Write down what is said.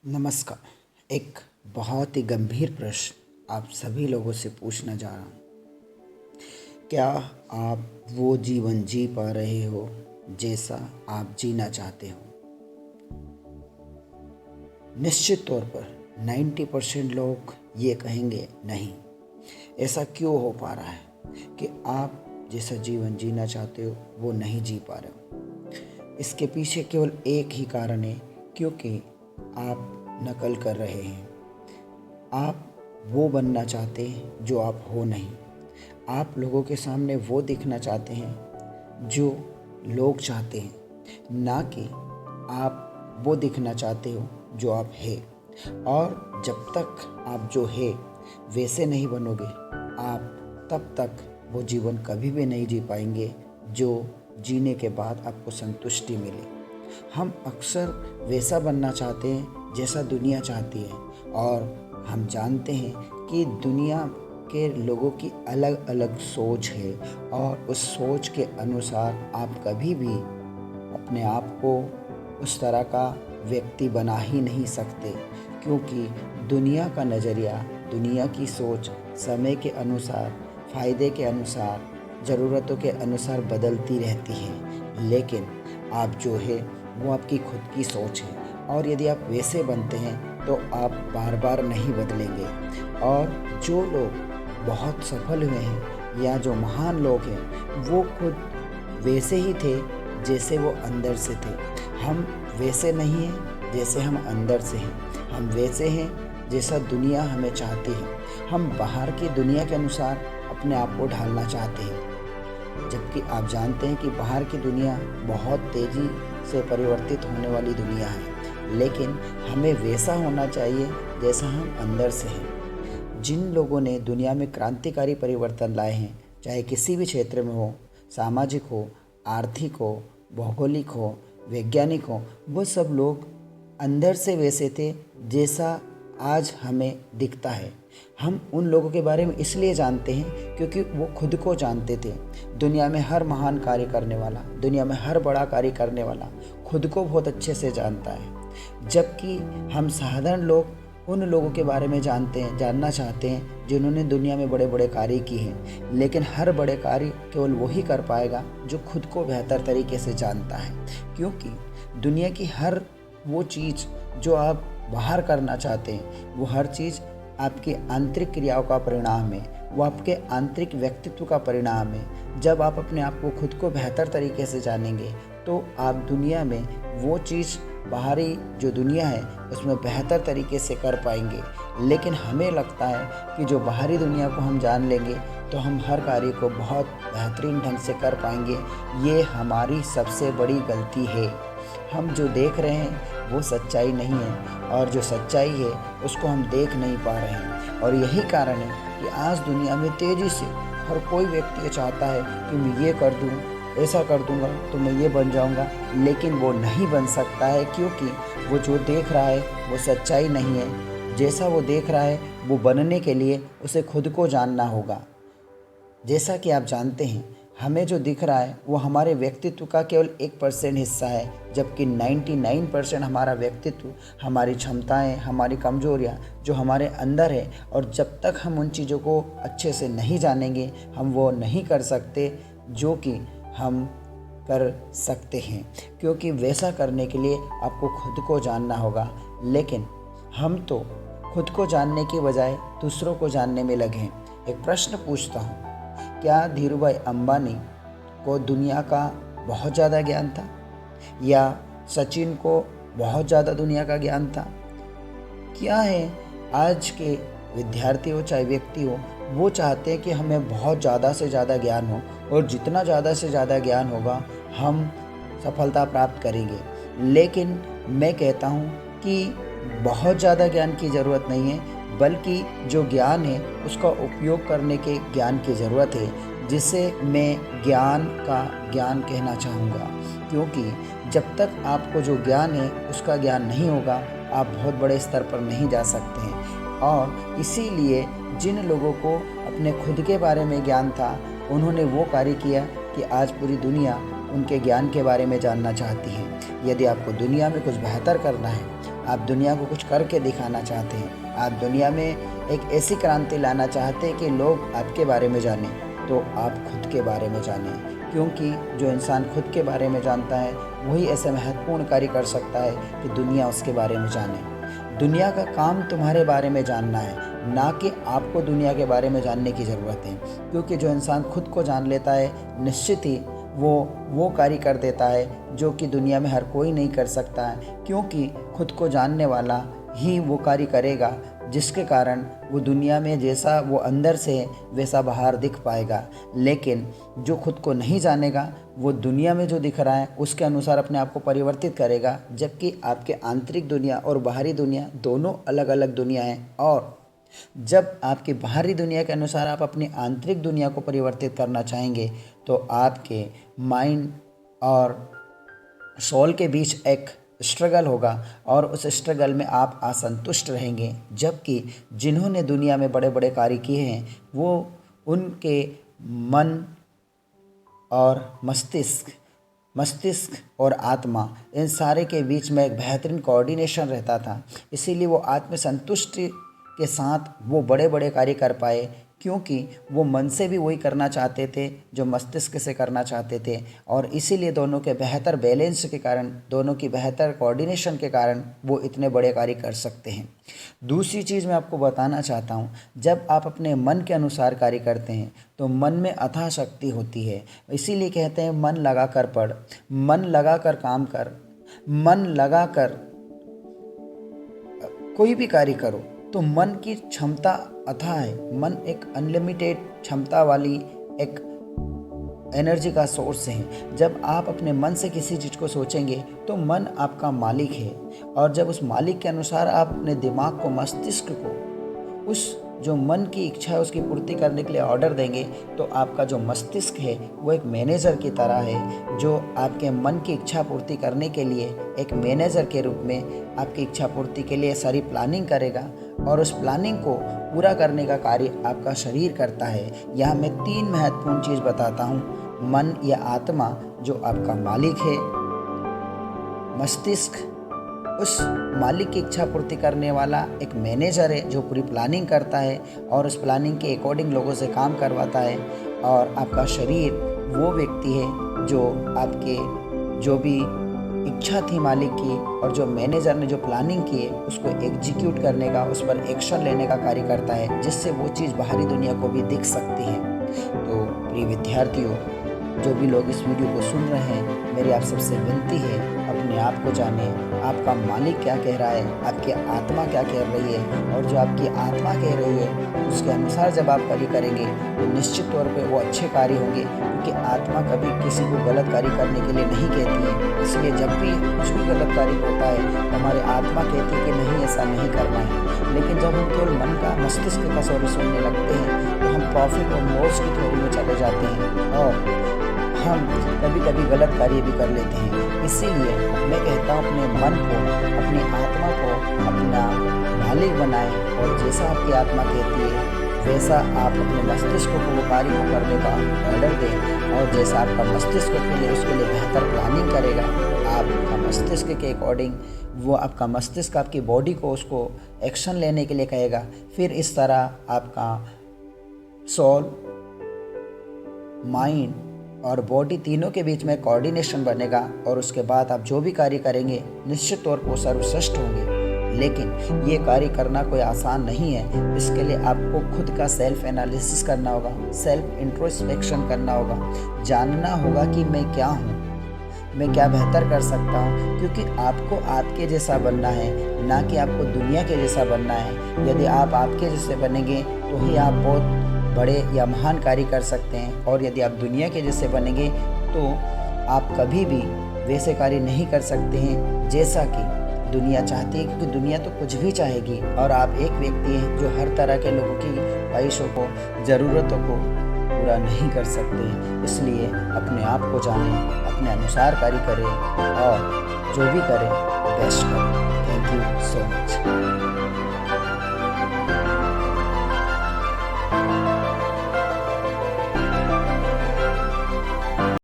नमस्कार। एक बहुत ही गंभीर प्रश्न आप सभी लोगों से पूछना चाह रहा हूँ। क्या आप वो जीवन जी पा रहे हो जैसा आप जीना चाहते हो? निश्चित तौर पर 90% लोग ये कहेंगे नहीं। ऐसा क्यों हो पा रहा है कि आप जैसा जीवन जीना चाहते हो वो नहीं जी पा रहे हो? इसके पीछे केवल एक ही कारण है, क्योंकि आप नकल कर रहे हैं। आप वो बनना चाहते हैं जो आप हो नहीं। आप लोगों के सामने वो दिखना चाहते हैं जो लोग चाहते हैं, ना कि आप वो दिखना चाहते हो जो आप है। और जब तक आप जो है वैसे नहीं बनोगे, आप तब तक वो जीवन कभी भी नहीं जी पाएंगे जो जीने के बाद आपको संतुष्टि मिले। हम अक्सर वैसा बनना चाहते हैं जैसा दुनिया चाहती है, और हम जानते हैं कि दुनिया के लोगों की अलग अलग सोच है, और उस सोच के अनुसार आप कभी भी अपने आप को उस तरह का व्यक्ति बना ही नहीं सकते, क्योंकि दुनिया का नज़रिया, दुनिया की सोच समय के अनुसार, फ़ायदे के अनुसार, ज़रूरतों के अनुसार बदलती रहती है। लेकिन आप जो है वो आपकी खुद की सोच है, और यदि आप वैसे बनते हैं तो आप बार बार नहीं बदलेंगे। और जो लोग बहुत सफल हुए हैं या जो महान लोग हैं, वो खुद वैसे ही थे जैसे वो अंदर से थे। हम वैसे नहीं हैं जैसे हम अंदर से हैं। हम वैसे हैं जैसा दुनिया हमें चाहती है। हम बाहर की दुनिया के अनुसार अपने आप को ढालना चाहते हैं, जबकि आप जानते हैं कि बाहर की दुनिया बहुत तेज़ी से परिवर्तित होने वाली दुनिया है। लेकिन हमें वैसा होना चाहिए जैसा हम अंदर से हैं। जिन लोगों ने दुनिया में क्रांतिकारी परिवर्तन लाए हैं, चाहे किसी भी क्षेत्र में हो, सामाजिक हो, आर्थिक हो, भौगोलिक हो, वैज्ञानिक हो, वो सब लोग अंदर से वैसे थे जैसा आज हमें दिखता है। हम उन लोगों के बारे में इसलिए जानते हैं क्योंकि वो खुद को जानते थे। दुनिया में हर महान कार्य करने वाला, दुनिया में हर बड़ा कार्य करने वाला खुद को बहुत अच्छे से जानता है, जबकि हम साधारण लोग उन लोगों के बारे में जानना चाहते हैं जिन्होंने दुनिया में बड़े बड़े कार्य किए हैं। लेकिन हर बड़े कार्य केवल वही कर पाएगा जो खुद को बेहतर तरीके से जानता है, क्योंकि दुनिया की हर वो चीज़ जो आप बाहर करना चाहते हैं, वो हर चीज़ आपकी आंतरिक क्रियाओं का परिणाम है, वो आपके आंतरिक व्यक्तित्व का परिणाम है। जब आप अपने आप को खुद को बेहतर तरीके से जानेंगे तो आप दुनिया में वो चीज़, बाहरी जो दुनिया है उसमें बेहतर तरीके से कर पाएंगे। लेकिन हमें लगता है कि जो बाहरी दुनिया को हम जान लेंगे तो हम हर कार्य को बहुत बेहतरीन ढंग से कर पाएंगे। ये हमारी सबसे बड़ी गलती है। हम जो देख रहे हैं वो सच्चाई नहीं है, और जो सच्चाई है उसको हम देख नहीं पा रहे हैं। और यही कारण है कि आज दुनिया में तेज़ी से हर कोई व्यक्ति चाहता है कि मैं ये कर दूँ, ऐसा कर दूँगा तो मैं ये बन जाऊँगा, लेकिन वो नहीं बन सकता है, क्योंकि वो जो देख रहा है वो सच्चाई नहीं है। जैसा वो देख रहा है वो बनने के लिए उसे खुद को जानना होगा। जैसा कि आप जानते हैं, हमें जो दिख रहा है वो हमारे व्यक्तित्व का केवल 1% हिस्सा है, जबकि 99% हमारा व्यक्तित्व, हमारी क्षमताएं, हमारी कमजोरियां जो हमारे अंदर है। और जब तक हम उन चीज़ों को अच्छे से नहीं जानेंगे, हम वो नहीं कर सकते जो कि हम कर सकते हैं, क्योंकि वैसा करने के लिए आपको खुद को जानना होगा। लेकिन हम तो खुद को जानने के बजाय दूसरों को जानने में लगे हैं। एक प्रश्न पूछता हूँ, क्या धीरूभाई अंबानी को दुनिया का बहुत ज़्यादा ज्ञान था, या सचिन को बहुत ज़्यादा दुनिया का ज्ञान था? क्या है, आज के विद्यार्थी हो चाहे व्यक्ति हो, वो चाहते हैं कि हमें बहुत ज़्यादा से ज़्यादा ज्ञान हो, और जितना ज़्यादा से ज़्यादा ज्ञान होगा हम सफलता प्राप्त करेंगे। लेकिन मैं कहता हूँ कि बहुत ज़्यादा ज्ञान की ज़रूरत नहीं है, बल्कि जो ज्ञान है उसका उपयोग करने के ज्ञान की ज़रूरत है, जिसे मैं ज्ञान का ज्ञान कहना चाहूँगा। क्योंकि जब तक आपको जो ज्ञान है उसका ज्ञान नहीं होगा, आप बहुत बड़े स्तर पर नहीं जा सकते हैं। और इसीलिए जिन लोगों को अपने खुद के बारे में ज्ञान था, उन्होंने वो कार्य किया कि आज पूरी दुनिया उनके ज्ञान के बारे में जानना चाहती है। यदि आपको दुनिया में कुछ बेहतर करना है, आप दुनिया को कुछ करके दिखाना चाहते हैं, आप दुनिया में एक ऐसी क्रांति लाना चाहते हैं कि लोग आपके बारे में जानें, तो आप खुद के बारे में जानें। क्योंकि जो इंसान खुद के बारे में जानता है वही ऐसे महत्वपूर्ण कार्य कर सकता है कि दुनिया उसके बारे में जाने। दुनिया का काम तुम्हारे बारे में जानना है, ना कि आपको दुनिया के बारे में जानने की ज़रूरत है। क्योंकि जो इंसान खुद को जान लेता है, निश्चित ही वो कार्य कर देता है जो कि दुनिया में हर कोई नहीं कर सकता है। क्योंकि खुद को जानने वाला ही वो कार्य करेगा जिसके कारण वो दुनिया में जैसा वो अंदर से वैसा बाहर दिख पाएगा। लेकिन जो खुद को नहीं जानेगा वो दुनिया में जो दिख रहा है उसके अनुसार अपने आप को परिवर्तित करेगा, जबकि आपके आंतरिक दुनिया और बाहरी दुनिया दोनों अलग अलग दुनिया हैं। और जब आपकी बाहरी दुनिया के अनुसार आप अपनी आंतरिक दुनिया को परिवर्तित करना चाहेंगे तो आपके माइंड और सोल के बीच एक स्ट्रगल होगा और उस स्ट्रगल में आप असंतुष्ट रहेंगे। जबकि जिन्होंने दुनिया में बड़े बड़े कार्य किए हैं वो उनके मन और मस्तिष्क और आत्मा, इन सारे के बीच में एक बेहतरीन कोऑर्डिनेशन रहता था। इसीलिए वो आत्मसंतुष्टि के साथ वो बड़े बड़े कार्य कर पाए, क्योंकि वो मन से भी वही करना चाहते थे जो मस्तिष्क से करना चाहते थे। और इसीलिए दोनों के बेहतर बैलेंस के कारण, दोनों की बेहतर कोऑर्डिनेशन के कारण वो इतने बड़े कार्य कर सकते हैं। दूसरी चीज़ मैं आपको बताना चाहता हूँ, जब आप अपने मन के अनुसार कार्य करते हैं तो मन में अथाह शक्ति होती है। इसीलिए कहते हैं मन लगा कर पढ़, मन लगा कर काम कर, मन लगा कर कोई भी कार्य करो। तो मन की क्षमता अथाह है। मन एक अनलिमिटेड क्षमता वाली एक एनर्जी का सोर्स है। जब आप अपने मन से किसी चीज़ को सोचेंगे तो मन आपका मालिक है, और जब उस मालिक के अनुसार आप अपने दिमाग को, मस्तिष्क को उस जो मन की इच्छा है उसकी पूर्ति करने के लिए ऑर्डर देंगे, तो आपका जो मस्तिष्क है वो एक मैनेजर की तरह है, जो आपके मन की इच्छा पूर्ति करने के लिए एक मैनेजर के रूप में आपकी इच्छा पूर्ति के लिए सारी प्लानिंग करेगा। और उस प्लानिंग को पूरा करने का कार्य आपका शरीर करता है। यहाँ मैं 3 महत्वपूर्ण चीज़ बताता हूँ। मन या आत्मा जो आपका मालिक है, मस्तिष्क उस मालिक की इच्छा पूर्ति करने वाला एक मैनेजर है जो पूरी प्लानिंग करता है और उस प्लानिंग के अकॉर्डिंग लोगों से काम करवाता है, और आपका शरीर वो व्यक्ति है जो आपके जो भी इच्छा थी मालिक की और जो मैनेजर ने जो प्लानिंग की है उसको एग्जीक्यूट करने का, उस पर एक्शन लेने का कार्य करता है, जिससे वो चीज़ बाहरी दुनिया को भी दिख सकती है। तो प्रिय विद्यार्थियों, जो भी लोग इस वीडियो को सुन रहे हैं, मेरी आप सबसे विनती है, अपने आप को जाने, आपका मालिक क्या कह रहा है, आपकी आत्मा क्या कह रही है, और जो आपकी आत्मा कह रही है उसके अनुसार जब आप कार्य करेंगे तो निश्चित तौर पे वो अच्छे कार्य होंगे। क्योंकि आत्मा कभी किसी को गलत कार्य करने के लिए नहीं कहती है। इसलिए जब भी कुछ भी गलत कार्य होता है तो हमारी आत्मा कहती है कि नहीं, ऐसा नहीं करना है। लेकिन जब हम केवल मन का, मस्तिष्क का सॉरी सुनने लगते हैं तो हम प्रॉफिट और लॉस की थ्योरी में चले जाते हैं और हम कभी कभी गलत कार्य भी कर लेते हैं। इसीलिए मैं कहता हूँ अपने मन को, अपनी आत्मा को अपना मालिक बनाएं, और जैसा आपकी आत्मा कहती है वैसा आप अपने मस्तिष्क को वो कार्य को करने का ऑर्डर दें, और जैसा आपका मस्तिष्क के लिए उसके लिए बेहतर प्लानिंग करेगा, आपका मस्तिष्क के अकॉर्डिंग वो आपका मस्तिष्क आपकी बॉडी को उसको एक्शन लेने के लिए कहेगा। फिर इस तरह आपका सोल, माइंड और बॉडी तीनों के बीच में कोऑर्डिनेशन बनेगा, और उसके बाद आप जो भी कार्य करेंगे निश्चित तौर पर सर्वश्रेष्ठ होंगे। लेकिन ये कार्य करना कोई आसान नहीं है। इसके लिए आपको खुद का सेल्फ एनालिसिस करना होगा, सेल्फ इंट्रोस्पेक्शन करना होगा, जानना होगा कि मैं क्या हूँ, मैं क्या बेहतर कर सकता हूँ। क्योंकि आपको आपके जैसा बनना है, ना कि आपको दुनिया के जैसा बनना है। यदि आप आपके जैसे बनेंगे तो ही आप बहुत बड़े या महान कार्य कर सकते हैं, और यदि आप दुनिया के जैसे बनेंगे तो आप कभी भी वैसे कार्य नहीं कर सकते हैं जैसा कि दुनिया चाहती है। क्योंकि दुनिया तो कुछ भी चाहेगी, और आप एक व्यक्ति हैं जो हर तरह के लोगों की ख्वाहिशों को, ज़रूरतों को पूरा नहीं कर सकते। इसलिए अपने आप को जानें, अपने अनुसार कार्य करें, और जो भी करें बेस्ट करें। Thank you so much.